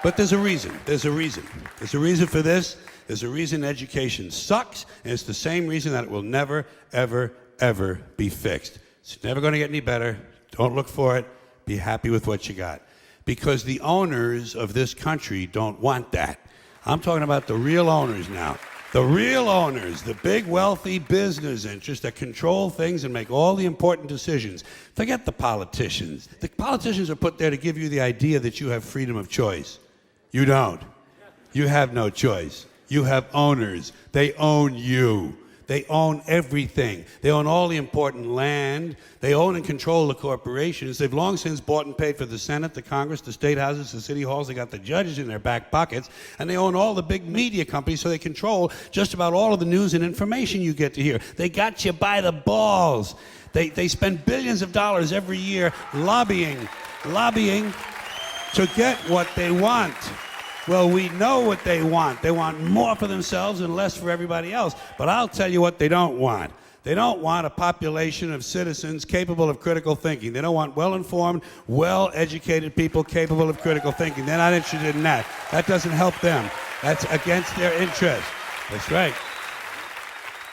But there's a reason. There's a reason. There's a reason for this. There's a reason education sucks, and it's the same reason that it will never, ever, ever be fixed. It's never going to get any better. Don't look for it. Be happy with what you got. Because the owners of this country don't want that. I'm talking about the real owners now. The real owners, the big wealthy business interests that control things and make all the important decisions. Forget the politicians. The politicians are put there to give you the idea that you have freedom of choice. You don't. You have no choice. You have owners. They own you. They own everything. They own all the important land. They own and control the corporations. They've long since bought and paid for the Senate, the Congress, the state houses, the city halls. They got the judges in their back pockets. And they own all the big media companies, so they control just about all of the news and information you get to hear. They got you by the balls. They spend billions of dollars every year lobbying to get what they want. Well, we know what they want. They want more for themselves and less for everybody else. But I'll tell you what they don't want. They don't want a population of citizens capable of critical thinking. They don't want well-informed, well-educated people capable of critical thinking. They're not interested in that. That doesn't help them. That's against their interest. That's right.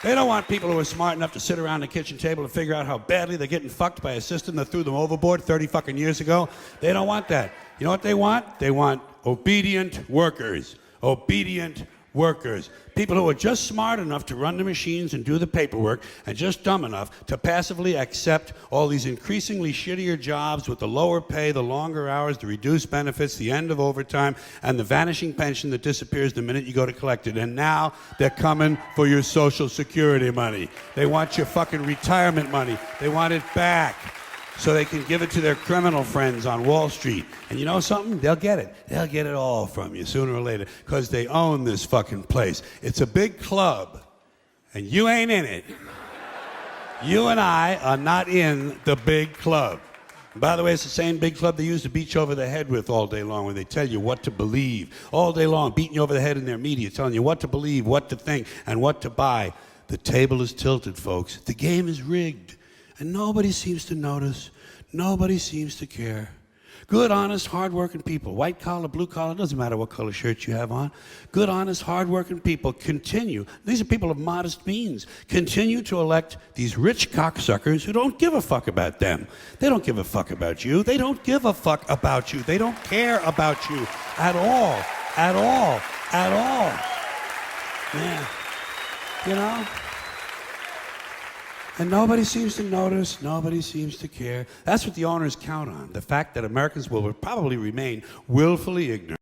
They don't want people who are smart enough to sit around the kitchen table and figure out how badly they're getting fucked by a system that threw them overboard 30 fucking years ago. They don't want that. You know what they want? They want obedient workers. Obedient workers. People who are just smart enough to run the machines and do the paperwork and just dumb enough to passively accept all these increasingly shittier jobs with the lower pay, the longer hours, the reduced benefits, the end of overtime, and the vanishing pension that disappears the minute you go to collect it. And now they're coming for your Social Security money. They want your fucking retirement money. They want it back, so they can give it to their criminal friends on Wall Street. And you know something? They'll get it. They'll get it all from you sooner or later, because they own this fucking place. It's a big club, and you ain't in it. You and I are not in the big club. And by the way, it's the same big club they use to beat you over the head with all day long when they tell you what to believe. All day long, beating you over the head in their media, telling you what to believe, what to think, and what to buy. The table is tilted, folks. The game is rigged. And nobody seems to notice. Nobody seems to care. Good, honest, hard-working people, white collar, blue collar, doesn't matter what color shirt you have on. Good, honest, hard-working people continue. These are people of modest means. Continue to elect these rich cocksuckers who don't give a fuck about them. They don't give a fuck about you. They don't give a fuck about you. They don't care about you at all. At all. At all. Yeah. You know? And nobody seems to notice, nobody seems to care. That's what the owners count on, the fact that Americans will probably remain willfully ignorant.